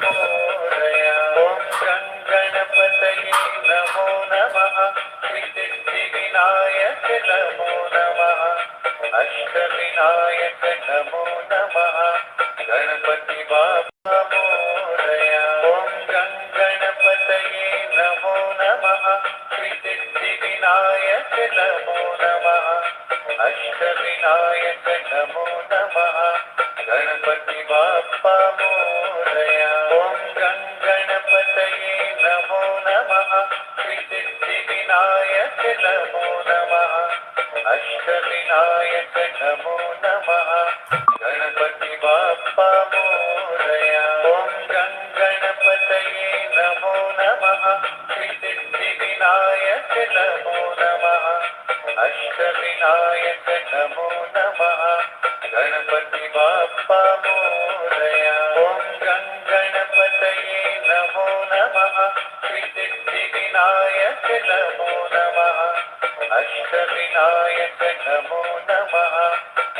मोरया। ॐ गणपतये नमो नमः। सिद्धिविनायक नमो नमः। अष्टविनायक नमो नमः। गणपति बाप्पा मोरया। ॐ गणपतये नमो नमः। सिद्धिविनायक नमो नमः। अष्टविनायक नमो नमः। गणपति बाप्पा मोरया। ॐ गणपतये नमो नमः। सिद्धिविनायक नमो नमः। अष्टविनायक नमो नमः। गणपति बाप्पा मोरया। ॐ गणपतये नमो नमः। सिद्धिविनायक नमो नमः। अष्टविनायक नमो नमः। गणपति बाप्पा मोरया। ॐ गणपतये नमो नमः। सिद्धिविनायक नमो नमः। अष्टविनायक नमो नमः।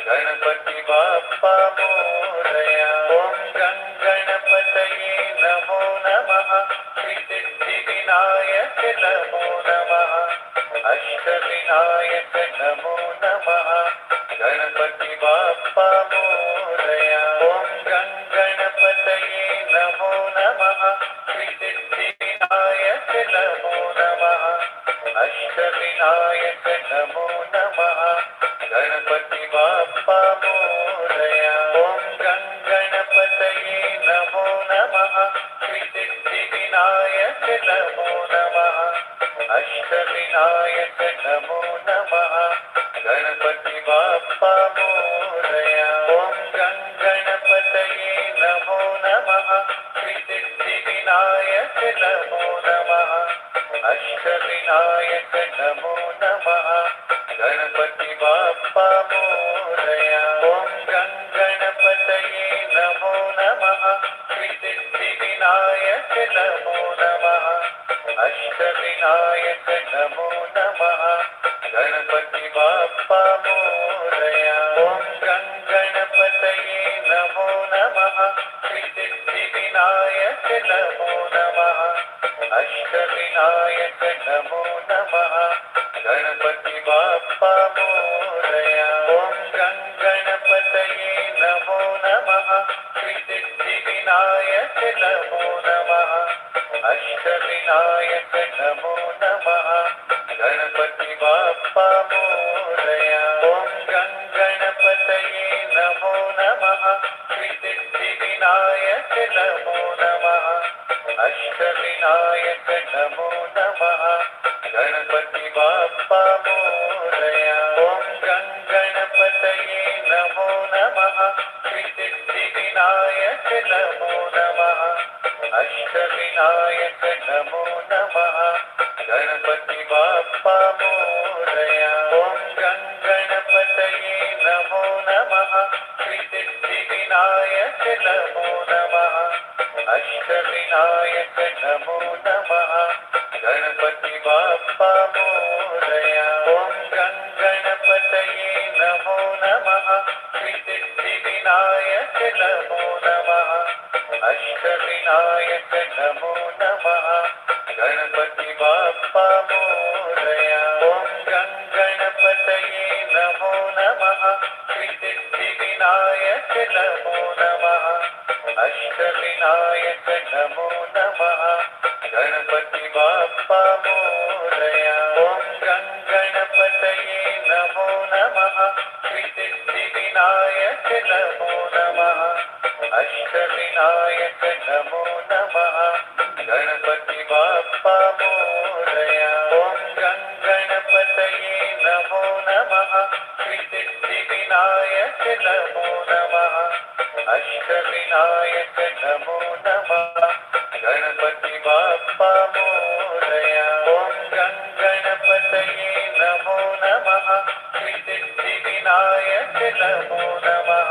गणपति बाप्पा मोरया। ॐ गणपतये नमो नमः। सिद्धिविनायक नमो नमः। अष्टविनायक नमो नमः। गणपति बाप्पा मोरया। ॐ गणपतये नमो नमः। सिद्धिविनायक नमो नमः। अष्टविनायक नमो नमः। गणपति बाप्पा मोरया। ॐ गणपतये नमो नमः। सिद्धिविनायक नमो नमः। अष्टविनायक नमो नमः। गणपति बाप्पा मोरया। ॐ गणपतये नमो नमः। सिद्धिविनायक नमो नमः। अष्टविनायक नमो नमः। गणपति बाप्पा मोरया। ॐ गणपतये नमो नमः। सिद्धिविनायक नमो नमः। अष्टविनायक नमो नमः। गणपति बाप्पा मोरया। ॐ गणपतये नमो नमः। सिद्धिविनायक नमो नमः। अष्टविनायक नमो नमः। गणपति बाप्पा मोरया। ॐ गणपतये नमो नमः। सिद्धिविनायक नमो नमः। अष्टविनायक नमो नमः। गणपति बाप्पा मोरया। ॐ गणपतये नमो नमः। सिद्धिविनायक नमो नमः। अष्टविनायक नमो नमः। गणपति बाप्पा मोरया। ॐ गणपतये नमो नमः। सिद्धिविनायक नमो नमः। अष्टविनायक नमो नमः। गणपति बाप्पा मोरया। ॐ गणपतये नमो नमः। सिद्धिविनायक नमो नमः। अष्टविनायक नमो नमः। गणपति बाप्पा मोरया। ॐ गणपतये नमो नमः। सिद्धिविनायक नमो नमः। अष्टविनायक नमो नमः। गणपति बाप्पा मोरया। ॐ गणपतये नमो नमः। सिद्धिविनायक नमो नमः। अष्टविनायक नमो नमः। गणपति बाप्पा मोरया। ॐ गणपतये नमो नमः। सिद्धिविनायक नमो नमः। अष्टविनायक नमो नमः। गणपति बाप्पा मोरया। ॐ गणपतये नमो नमः। सिद्धिविनायक नमो नमः। अष्टविनायक नमो नमः। गणपति बाप्पा मोरया। ॐ गणपतये नमो नमः। सिद्धिविनायक नमो नमः।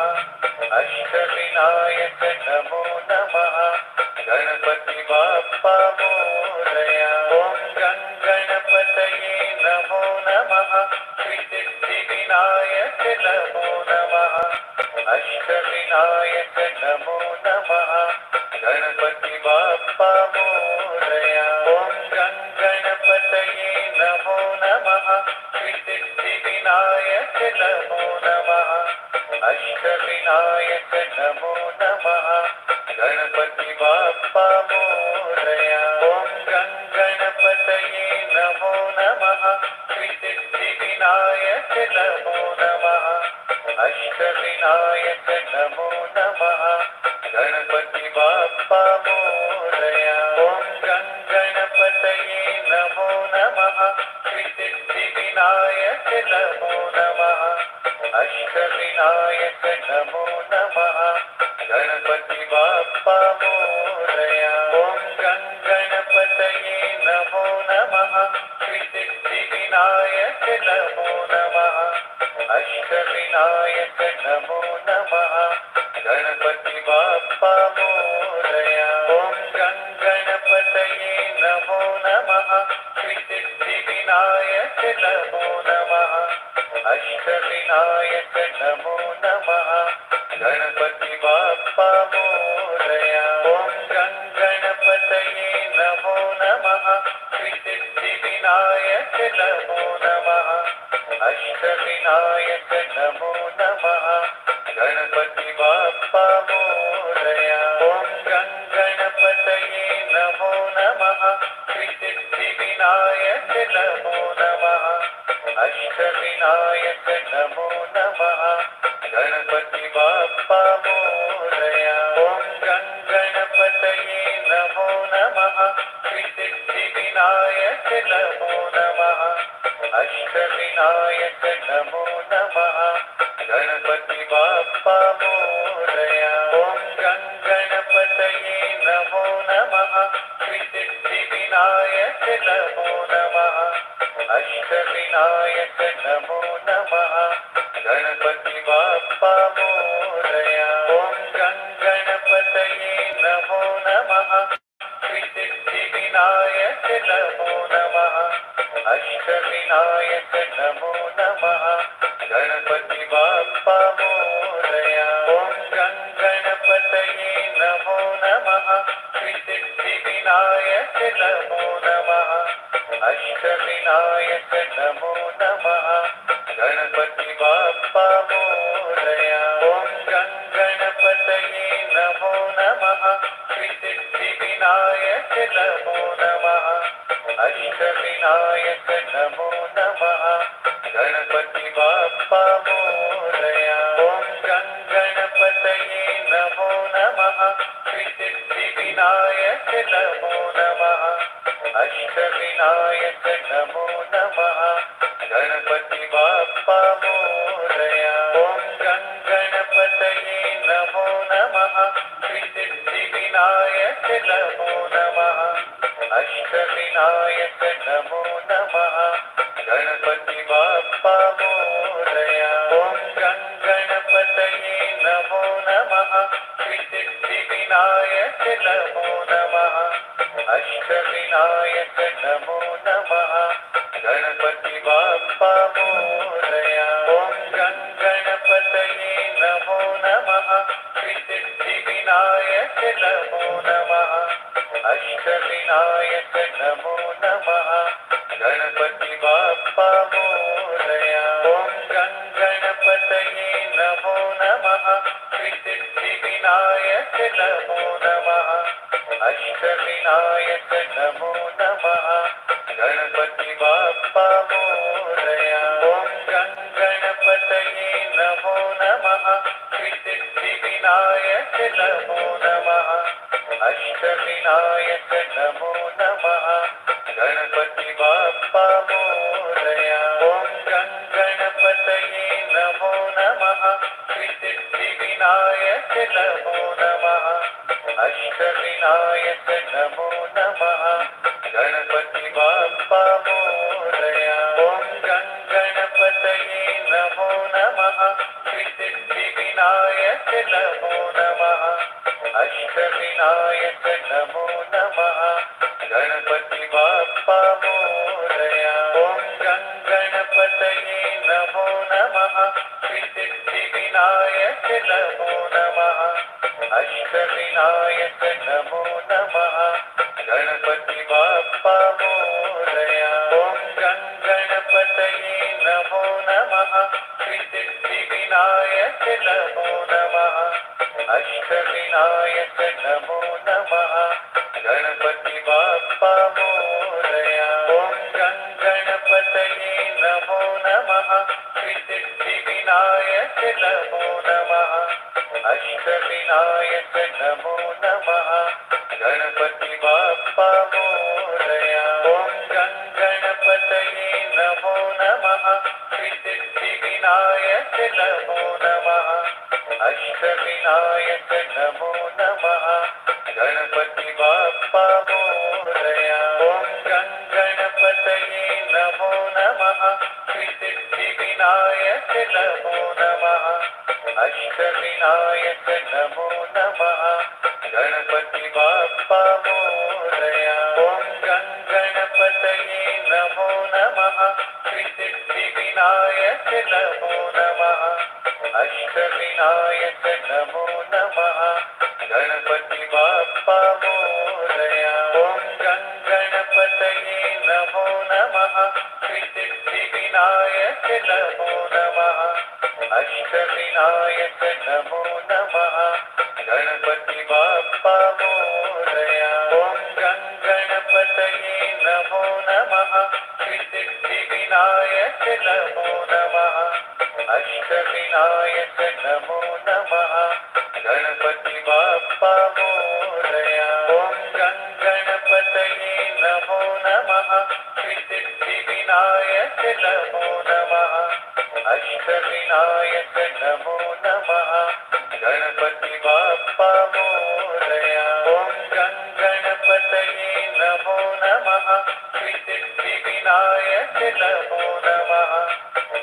अष्टविनायक नमो नमः। गणपति बाप्पा मोरया। ॐ गणपतये नमो नमः। सिद्धिविनायक नमो नमः। अष्टविनायक नमो नमः। गणपति बाप्पा मोरया। ॐ गणपतये नमो नमः। श्रीसिद्धिविनायक नमो नमः। अष्टविनायक नमो नमः। गणपति बाप्पा मोरया। ॐ गणपतये नमो नमः। श्रीसिद्धिविनायक नमो नमः। अष्टविनायक नमो नमः। गणपति बाप्पा मोरया। ॐ गणपतये नमो नमः। श्रीसिद्धिविनायक नमो नमः। अष्टविनायक नमो नमः। गणपति बाप्पा मोरया। ॐ गणपतये नमो नमः। श्रीसिद्धिविनायक नमो नमः। अष्टविनायक नमो नमः। गणपति बाप्पा मोरया। ॐ गणपतये नमो नमः। श्रीसिद्धिविनायक नमो नमः। अष्टविनायक नमो नमः। गणपति बाप्पा मोरया। ॐ गणपतये नमो नमः। श्रीसिद्धिविनायक नमो नमः। अष्टविनायक नमो नमः। गणपति बाप्पा मोरया। ॐ गणपतये नमो नमः। श्रीसिद्धिविनायक नमो नमः। अष्टविनायक नमो नमः। गणपति बाप्पा मोरया। ॐ गणपतये नमो नमः। श्रीसिद्धिविनायक नमो नमः। अष्टविनायक नमो नमः। गणपति बाप्पा मोरया। ॐ गणपतये नमो नमः। श्रीसिद्धिविनायक नमो नमः। अष्टविनायक नमो नमः। गणपति बाप्पा मोरया। ॐ गणपतये नमो नमः। श्रीसिद्धिविनायक नमो नमः। अष्टविनायक नमो नमः। गणपति बाप्पा मोरया। ॐ गणपतये नमो नमः। श्रीसिद्धिविनायक नमो नमः। अष्टविनायक नमो नमः। गणपति बाप्पा मोरया। ॐ गणपतये नमो नमः। श्रीसिद्धिविनायक नमो नमः। अष्टविनायक नमो नमः। गणपति बाप्पा मोरया। ॐ गणपतये नमो नमः। श्रीसिद्धिविनायक नमो नमः। अष्टविनायक नमो नमः। गणपति बाप्पा मोरया। ॐ गणपतये नमो नमः। श्रीसिद्धिविनायक नमो नमः। अष्टविनायक नमो नमः। गणपति बाप्पा मोरया। ॐ गणपतये नमो नमः। श्रीसिद्धिविनायक नमो नमः। अष्टविनायक नमो नमः। गणपति बाप्पा मोरया। ॐ गणपतये नमो नमः। श्रीसिद्धिविनायक नमो नमः। अष्टविनायक नमो नमः। गणपति बाप्पा मोरया। ॐ गणपतये नमो नमः। श्रीसिद्धिविनायक नमो नमः। अष्टविनायक नमो नमः। गणपति बाप्पा मोरया। ॐ गणपतये नमो नमः। श्रीसिद्धिविनायक नमो नमः। अष्टविनायक नमो नमः। गणपति बाप्पा मोरया। ॐ गणपतये नमो नमः। श्रीसिद्धिविनायक नमो नमः। अष्टविनायक नमो नमः। गणपति बाप्पा मोरया। ॐ गणपतये नमो नमः। श्रीसिद्धिविनायक नमो नमः। अष्टविनायक नमो नमः। गणपति बाप्पा मोरया। ॐ गणपतये नमो नमः। श्रीसिद्धिविनायक नमो नमः। अष्टविनायक नमो नमः। गणपति बाप्पा मोरया। ॐ गं गणपतये नमो नमः। सिद्धिविनायक नमो नमः। अष्टविनायक नमो नमः। गणपति बाप्पा मोरया। ॐ गं गणपतये नमो नमः। सिद्धिविनायक नमो नमः। अष्टविनायक नमो नमः। गणपति बाप्पा मोरया। ॐ गं गणपतये नमो नमः। सिद्धिविनायक नमो नमः। अष्टविनायक नमो नमः। गणपति बाप्पा मोरया। ॐ गं गणपतये नमो नमः। सिद्धिविनायक नमो नमः। अष्टविनायक नमो नमः। गणपति बाप्पा मोरया। ॐ गं गणपतये नमो नमः। सिद्धिविनायक नमो नमः। अष्टविनायक नमो नमः। गणपति बाप्पा मोरया। ॐ गं गणपतये नमो नमः। सिद्धिविनायक नमो नमः। अष्टविनायक नमो नमः। गणपति बाप्पा मोरया। ॐ गं गणपतये नमो नमः। सिद्धिविनायक नमो नमः। अष्टविनायक नमो नमः। गणपति बाप्पा मोरया। ॐ गं गणपतये नमो नमः। सिद्धिविनायक नमो नमः। अष्टविनायक नमो नमः। गणपति बाप्पा मोरया। ॐ गं गणपतये नमो नमः। सिद्धिविनायक नमो नमः।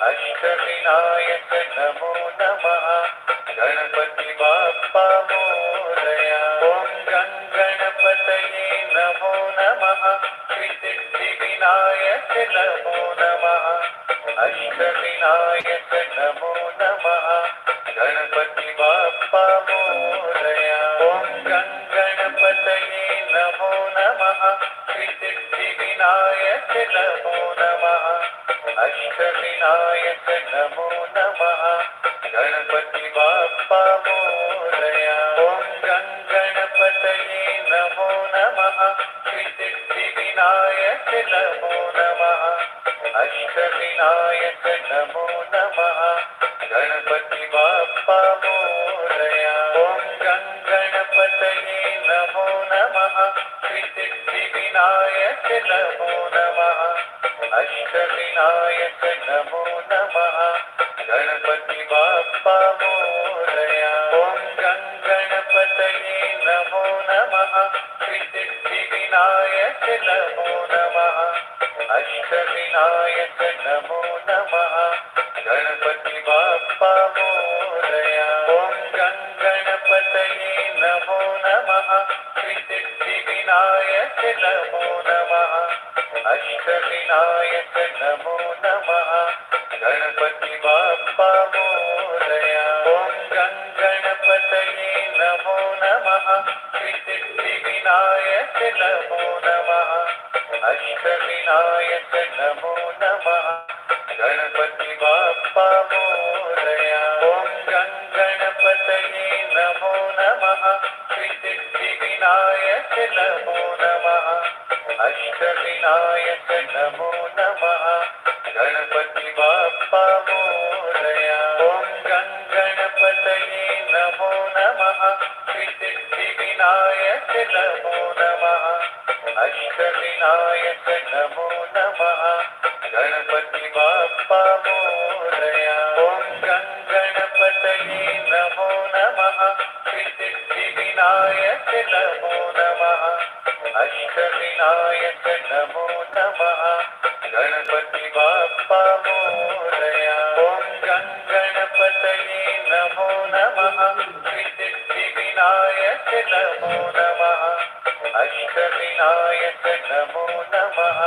अष्टविनायक नमो नमः। गणपति बाप्पा मोरया। ॐ गं गणपतये नमो नमः। सिद्धिविनायक नमो नमः। अष्टविनायक नमो नमः। गणपति बाप्पा मोरया। ॐ गं गणपतये नमो नमः। सिद्धिविनायक नमो नमः। अष्टविनायक नमो नमः। गणपति बाप्पा मोरया। ॐ गं गणपतये नमो नमः। सिद्धिविनायक नमो नमः। अष्टविनायक नमो नमः। गणपति बाप्पा मोरया। ॐ गं गणपतये नमो नमः। सिद्धिविनायक नमो नमः। अष्टविनायक नमो नमः। गणपति बाप्पा मोरया। ॐ गं गणपतये नमो नमः। सिद्धिविनायक नमो नमः। अष्टविनायक नमो नमः। गणपति बाप्पा मोरया। ॐ गं गणपतये नमो नमः। सिद्धिविनायक नमो नमः। अष्टविनायक नमो नमः। गणपति बाप्पा मोरया। ॐ गं गणपतये नमो नमः। सिद्धिविनायक नमो नमः। अष्टविनायक नमो नमः। गणपति बाप्पा मोरया। ॐ गं गणपतये नमो नमः। सिद्धिविनायक नमो नमः। अष्टविनायक नमो नमः। गणपति बाप्पा मोरया। ॐ गं गणपतये नमो नमः। सिद्धिविनायक नमो नमः। अष्टविनायक नमो नमः। गणपति बाप्पा मोरया। ॐ गं गणपतये नमो नमः। सिद्धिविनायक नमो नमः। अष्टविनायक नमो नमः। गणपति बाप्पा मोरया। ॐ गं गणपतये नमो नमः। सिद्धिविनायक नमो नमः। अष्टविनायक नमो नमः।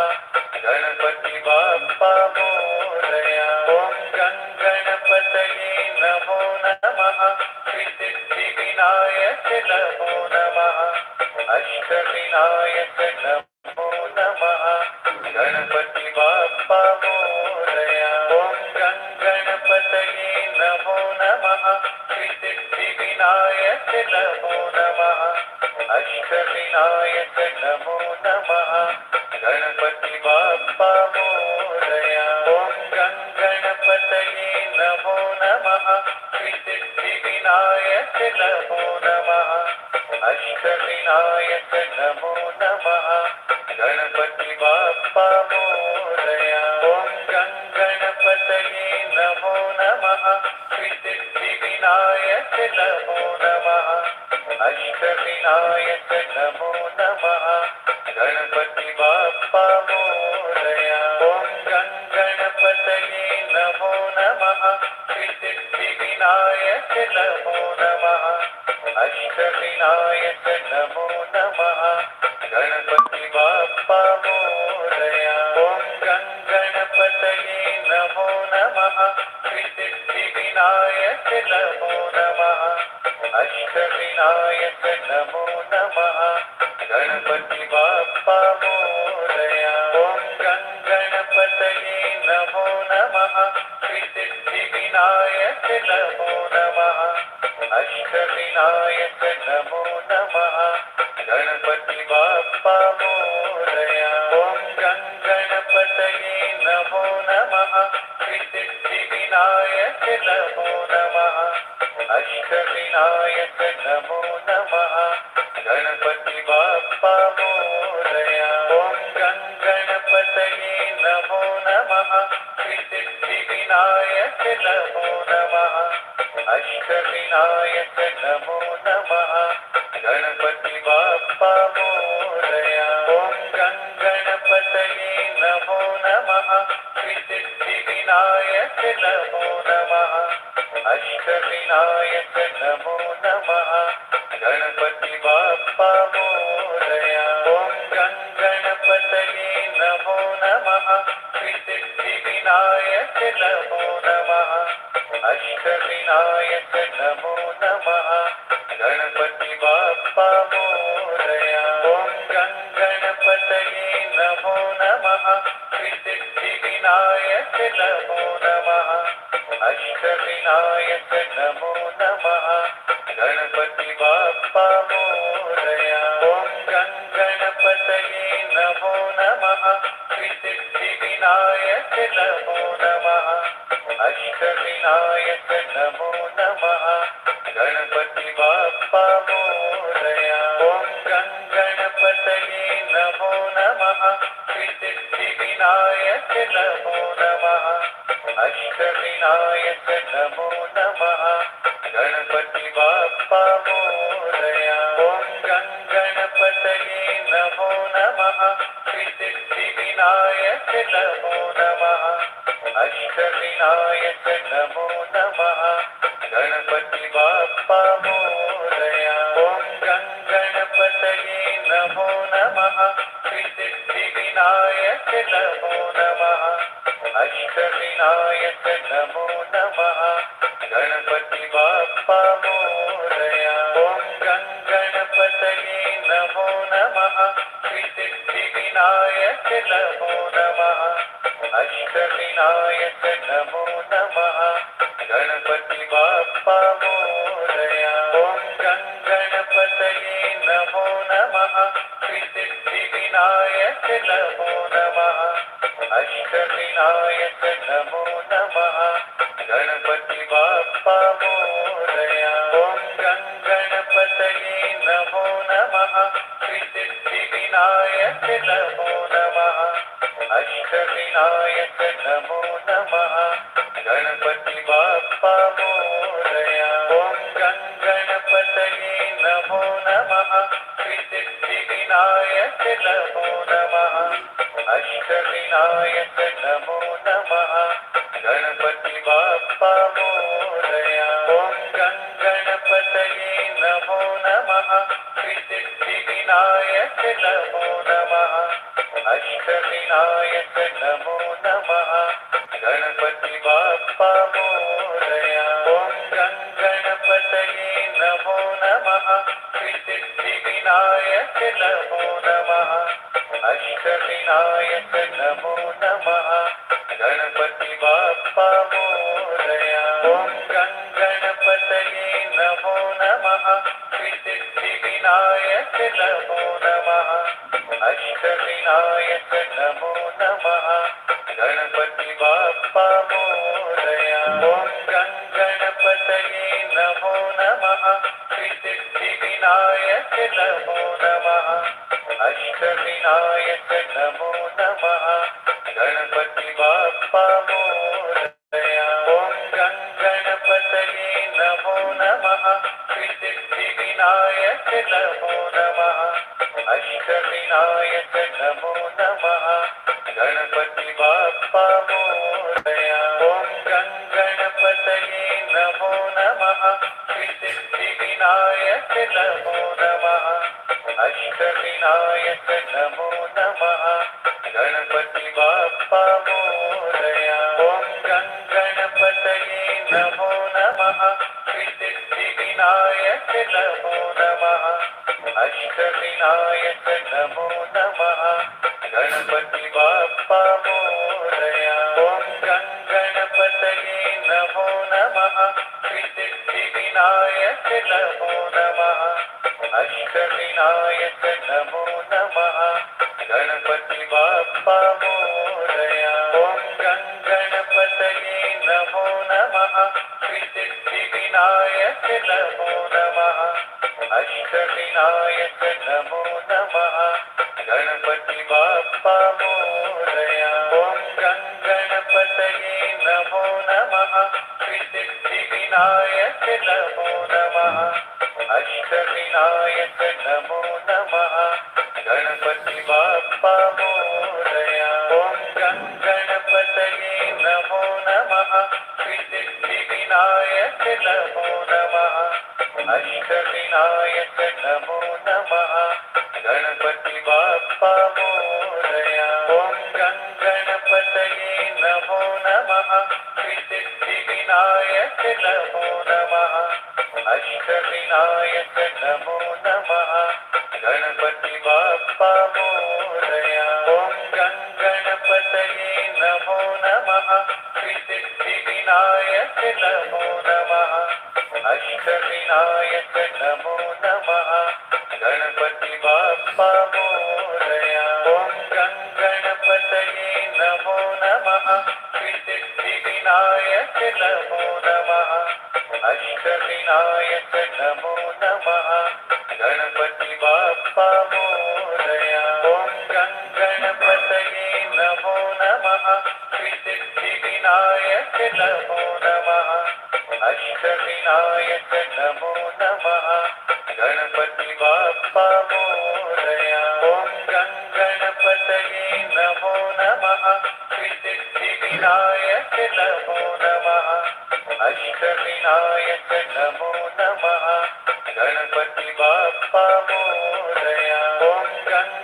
गणपति बाप्पा मोरया। ॐ गं गणपतये नमो नमः। सिद्धिविनायक अष्टसिद्धिविनायक नमो नमः अष्टविनायक नमो नमः गणपति बाप्पा मोरया ॐ गं गणपतये नमो नमः सिद्धिविनायक नमो नमः अष्टविनायक नमो नमः गणपति बाप्पा मोरया ॐ गं गणपतये नमो नमः सिद्धिविनायक नमो नमः अष्टविनायक नमो नमः गणपति बाप्पा मोरया ॐ गं गणपतये नमो नमः सिद्धिविनायक नमो नमः अष्टविनायक नमो नमः गणपति बाप्पा मोरया ॐ गं गणपतये नमो नमः सिद्धिविनायक नमो नमः अष्टविनायक नमो नमः गणपति बाप्पा मोरया ॐ गं गणपतये नमो नमः सिद्धिविनायक नमो नमः अष्टविनायक नमो नमः गणपति बाप्पा मोरया ॐ गं गणपतये नमो नमः सिद्धिविनायक नमो नमः अष्टविनायक नमो नमः गणपति बाप्पा मोरया ॐ गं गणपतये नमो नमः सिद्धिविनायक नमो नमः अष्टविनायक नमो नमः गणपति बाप्पा मोरया ॐ गं गणपतये नमो नमः सिद्धिविनायक नमो नमः अष्टविनायक नमो नमः गणपति बाप्पा मोरया ॐ गं गणपतये नमो नमः सिद्धिविनायक नमो नमः अष्टविनायक नमो नमः गणपति बाप्पा मोरया ॐ गं गणपतये नमो नमः सिद्धिविनायक नमो नमः अष्टविनायक नमो नमः गणपति बाप्पा मोरया ॐ गं गणपतये नमो नमः सिद्धिविनायक नमो नमः अष्टविनायक नमो नमः गणपति बाप्पा मोरया ॐ गं गणपतये नमो नमः सिद्धिविनायक नमो नमः अष्टविनायक नमो नमः गणपति बाप्पा मोरया ॐ गं गणपतये नमो नमः सिद्धिविनायक नमो नमः अष्टविनायक नमो नमः गणपति बाप्पा मोरया ॐ गं गणपतये नमो नमः सिद्धिविनायक नमो नमः अष्टविनायक नमो नमः गणपति बाप्पा मोरया ॐ गं गणपतये नमो नमः सिद्धिविनायक नमो नमः अष्टविनायक नमो नमः गणपति बाप्पा मोरया ॐ गं गणपतये नमो नमः सिद्धिविनायक नमो नमः अष्टविनायक नमो नमः गणपति बाप्पा मोरया ॐ गं गणपतये नमो नमः सिद्धिविनायक नमो नमः अष्टविनायक नमो नमः गणपति बाप्पा मोरया ॐ गं गणपतये नमो नमः सिद्धिविनायक नमो नमः अष्टविनायक नमो नमः गणपति बाप्पा मोरया ॐ गं गणपतये नमो नमः सिद्धिविनायक नमो नमः अष्टविनायक नमो नमः गणपति बाप्पा मोरया ॐ गं गणपतये नमो नमः सिद्धिविनायक नमो नमः अष्टविनायक नमो नमः गणपति बाप्पा मोरया ॐ गं गणपतये नमो नमः अष्टविनायक नमो नमः अष्टविनायक नमो नमः गणपति बाप्पा मोरया ओम गणपतये नमो नमः सिद्धिविनायक नमो नमः अष्टविनायक नमो नमः गणपति बाप्पा मोरया ओम गणपतये नमो नमः सिद्धिविनायक नमो नमः अष्टविनायक नमो नमः गणपति बाप्पा मोरया ओम गणपतये नमो नमः सिद्धिविनायक नमो नमः अष्टविनायक नमो नमः गणपति बाप्पा मोरया ओम गणपतये नमो नमः सिद्धिविनायक नमो नमः अष्टविनायक नमो नमः गणपति बाप्पा मोरया ओम गणपतये नमो नमः सिद्धिविनायक नमो नमः अष्टविनायक नमो नमः गणपति बाप्पा मोरया ओम गणपतये नमो नमः सिद्धिविनायक नमो नमः अष्टविनायक नमो नमः गणपति बाप्पा मोरया ओम गणपतये नमो नमः सिद्धिविनायक नमो नमः अष्टविनायक नमो नमः गणपति बाप्पा मोरया ओम गणपतये नमो नमः सिद्धिविनायक नमो नमः अष्टविनायक नमो नमः गणपति बाप्पा मोरया ओम गणपतये नमो नमः सिद्धिविनायक नमो नमः अष्टविनायक नमो नमः गणपति बाप्पा मोरया ओम गणपतये नमो नमः सिद्धिविनायक नमो नमः अष्टविनायक नमो नमः गणपति बाप्पा मोरया ओम गणपतये नमो नमः सिद्धिविनायक नमो नमः अष्टविनायक नमो नमः गणपति बाप्पा मोरया ओम गणपतये नमो नमः सिद्धिविनायक नमो नमः अष्टविनायक नमो नमः गणपति बाप्पा मोरया ओम गणपतये नमो नमः सिद्धिविनायक नमो नमः अष्टविनायक नमो नमः गणपति बाप्पा मोरया ओम गणपतये नमो नमः सिद्धिविनायक नमो नमः अष्टविनायक नमो नमः गणपति बाप्पा मोरया ओम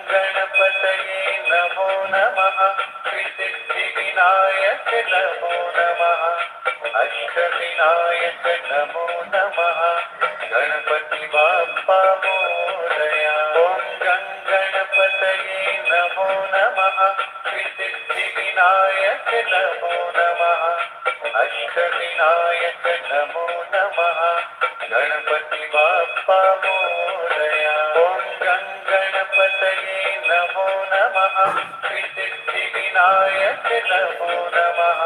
गणपतये नमो नमः सिद्धिविनायक नमो नमः अष्टविनायक नमो नमः गणपति बाप्पा मोरया ओम गणपतये नमो नमः सिद्धिविनायक नमो नमः अष्टविनायक नमो नमः गणपति बाप्पा मोरया ओम गणपतये नमो नमः सिद्धिविनायक नमो नमः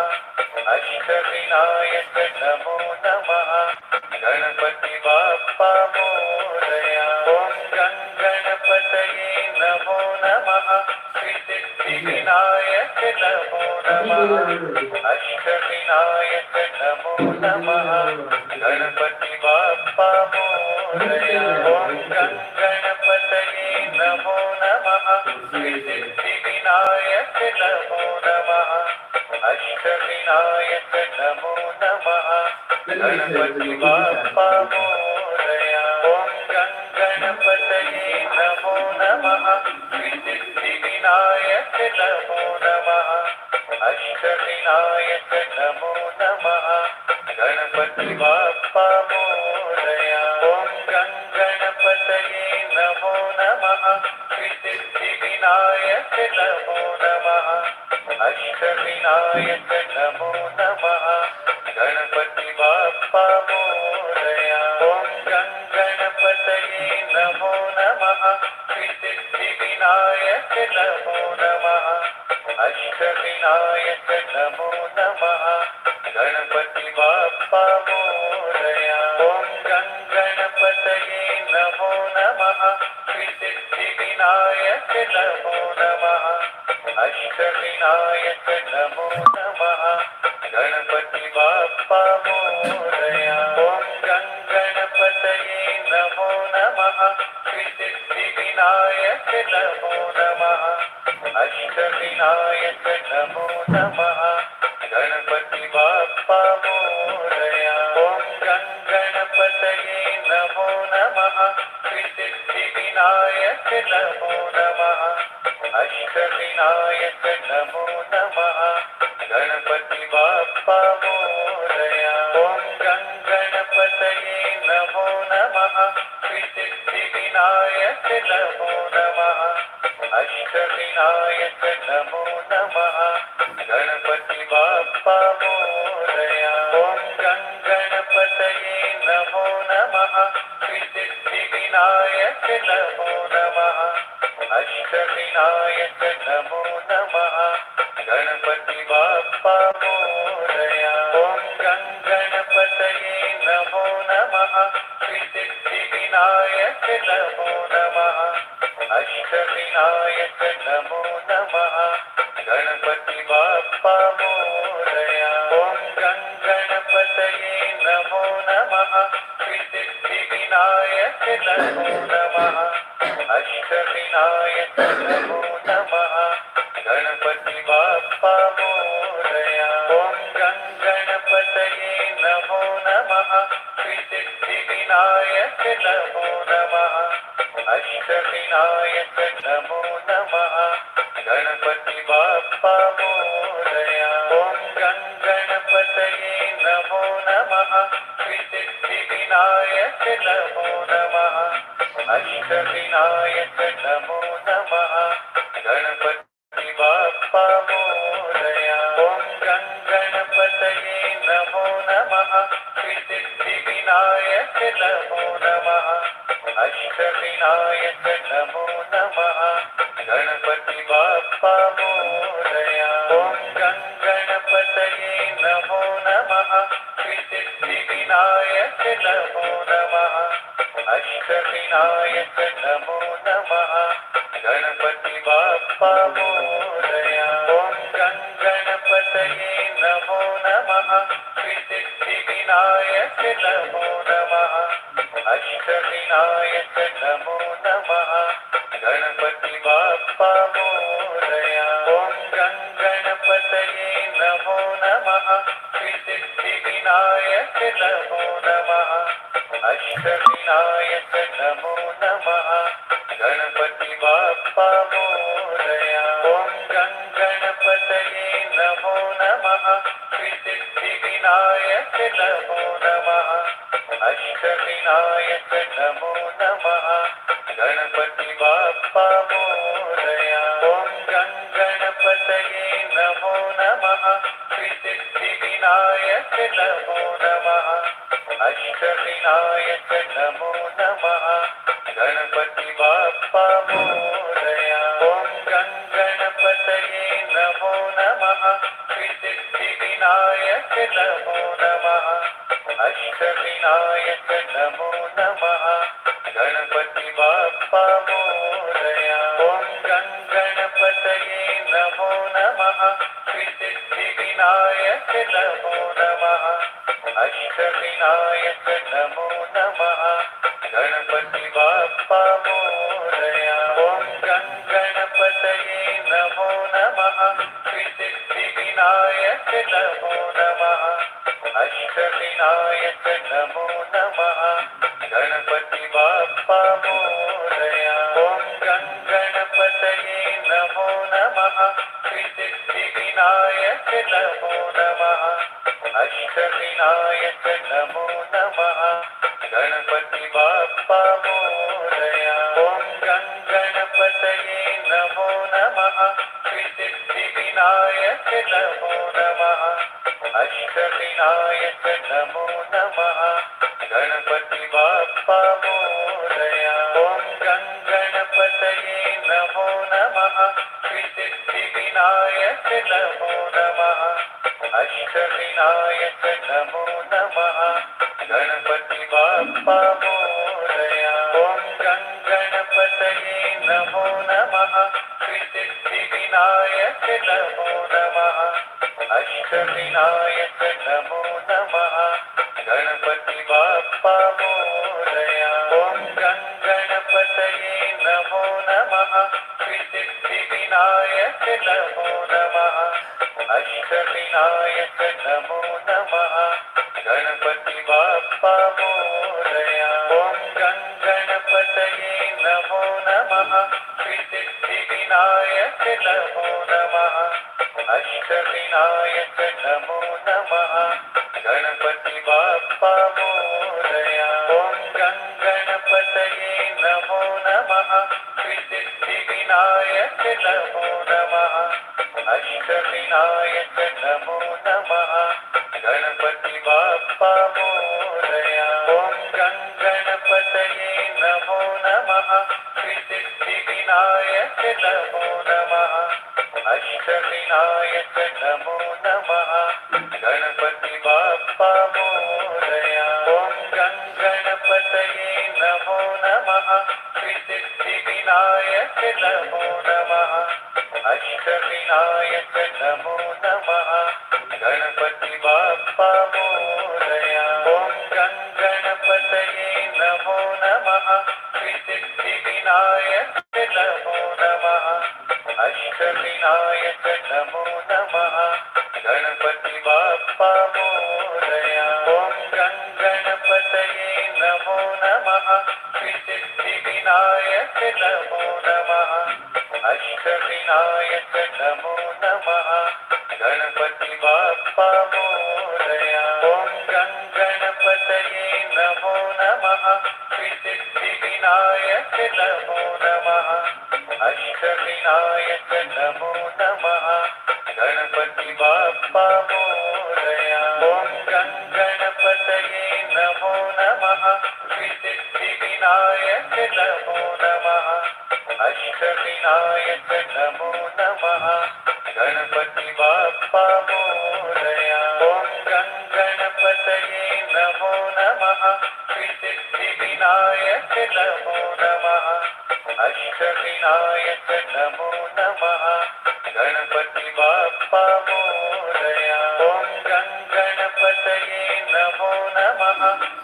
अष्टविनायक नमो नमः गणपति बाप्पा मोरया ओम गणपतये नमो नमः सिद्धिविनायक नमो नमः अष्टविनायक नमो नमः गणपति बाप्पा मोरया ओम गणपतये नमो नमः सिद्धिविनायक नमो नमः अष्टविनायक नमो नमः गणपति बाप्पा मोरया ओम गणपतये नमो नमः सिद्धिविनायक नमो नमः अष्टविनायक नमो नमः गणपति बाप्पा मोरया ओम गणपतये नमो नमः श्रीसिद्धिविनायक नमो नमः अष्टविनायक नमो नमः गणपति बाप्पा मोरया ॐ गं गणपतये नमो नमः श्रीसिद्धिविनायक नमो नमः अष्टविनायक नमो नमः गणपति बाप्पा मोरया ॐ गं गणपतये नमो नमः श्रीसिद्धिविनायक नमो नमः अष्टविनायक नमो नमः गणपति बाप्पा मोरया ॐ गं गणपतये नमो नमः श्रीसिद्धिविनायक नमो नमः अष्टविनायक नमो नमः गणपति बाप्पा मोरया ॐ गं गणपतये नमो नमः श्रीसिद्धिविनायक नमो नमः अष्टविनायक नमो नमः गणपति बाप्पा मोरया ॐ गं गणपतये नमो नमः श्रीसिद्धिविनायक नमो नमः अष्टविनायक नमो नमः गणपति बाप्पा मोरया ॐ गं गणपतये नमो नमः श्रीसिद्धिविनायक नमो नमः अष्टविनायक नमो नमः गणपति बाप्पा मोरया ॐ गं गणपतये नमो नमः श्रीसिद्धिविनायक नमो नमः अष्टविनायक नमो नमः गणपति बाप्पा मोरया ॐ गं गणपतये नमो नमः श्रीसिद्धिविनायक नमो नमः अष्टविनायक नमो नमः गणपति बाप्पा मोरया ॐ गं गणपतये नमो नमः श्रीसिद्धिविनायक नमो नमः अष्टविनायक नमो नमः गणपति बाप्पा मोरया ॐ गं गणपतये नमो नमः श्रीसिद्धिविनायक नमो नमः अष्टविनायक नमो नमः गणपति बाप्पा मोरया ॐ गं गणपतये नमो नमः श्रीसिद्धिविनायक नमो नमः अष्टविनायक नमो नमः गणपति बाप्पा मोरया ॐ गं गणपतये नमो नमः श्रीसिद्धिविनायक नमो नमः अष्टविनायक नमो नमः गणपति बाप्पा मोरया ॐ गं गणपतये नमो नमः श्रीसिद्धिविनायक नमो नमः अष्टविनायक नमो नमः गणपति बाप्पा मोरया ॐ गं गणपतये नमो नमः श्रीसिद्धिविनायक नमो नमः अष्टविनायक नमो नमः गणपति बाप्पा मोरया ॐ गं गणपतये नमो नमः श्रीसिद्धिविनायक नमो नमः अष्टविनायक नमो नमः गणपति बाप्पा मोरया ॐ गं गणपतये नमो नमः श्रीसिद्धिविनायक नमो नमः अष्टविनायक नमो नमः गणपति बाप्पा मोरया ॐ गं गणपतये नमो नमः श्रीसिद्धिविनायक नमो नमः अष्टविनायक नमो नमः गणपति बाप्पा मोरया ॐ गं गणपतये नमो नमः श्रीसिद्धिविनायक नमो नमः अष्टविनायक नमो नमः गणपति बाप्पा मोरया ॐ गं गणपतये नमो नमः श्रीसिद्धिविनायक नमो नमः अष्टविनायक नमो नमः गणपति बाप्पा मोरया ॐ गं गणपतये नमो नमः श्रीसिद्धिविनायक नमो नमः अष्टविनायक नमो नमः गणपति बाप्पा मोरया ॐ गं श्रीसिद्धिविनायक नमो नमः अष्टविनायक नमो नमः गणपति बाप्पा मोरया ॐ गणपतये नमो नमः श्रीसिद्धिविनायक नमो नमः अष्टविनायक नमो नमः गणपति बाप्पा मोरया ॐ गणपतये नमो नमः श्रीसिद्धिविनायक नमो नमः अष्टविनायक नमो नमः गणपति बाप्पा मोरया ॐ गणपतये नमो नमः श्रीसिद्धिविनायक नमो नमः अष्टविनायक नमो नमः गणपति बाप्पा मोरया ॐ गणपतये नमो नमः श्रीसिद्धिविनायक नमो नमः अष्टविनायक नमो नमः गणपति बाप्पा मोरया ॐ गणपतये नमो नमः श्रीसिद्धिविनायक नमो नमः अष्टविनायक नमो नमः गणपति बाप्पा मोरया ॐ गणपतये नमो नमः श्रीसिद्धिविनायक नमो नमः अष्टविनायक नमो नमः गणपति बाप्पा मोरया ॐ गणपतये नमो नमः श्रीसिद्धिविनायक नमो नमः अष्टविनायक नमो नमः गणपति बाप्पा मोरया ॐ गणपतये नमो नमः श्रीसिद्धिविनायक नमो नमः अष्टविनायक नमो नमः गणपति बाप्पा मोरया ॐ गणपतये नमो नमः श्रीसिद्धिविनायक नमो नमः अष्टविनायक नमो नमः गणपति बाप्पा मोरया ॐ गणपतये नमो नमः श्रीसिद्धिविनायक नमो नमः अष्टविनायक नमो नमः गणपति बाप्पा मोरया ॐ गणपतये नमो नमः श्रीसिद्धिविनायक नमो नमः अष्टविनायक नमो नमः गणपति बाप्पा मोरया ॐ गणपतये नमो नमः श्रीसिद्धिविनायक नमो नमः अष्टविनायक नमो नमः गणपति बाप्पा मोरया ॐ गणपतये नमो नमः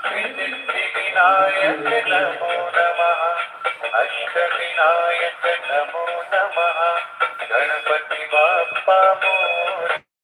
श्रीसिद्धिविनायक नमो नमः अष्टविनायक नमो नमः गणपति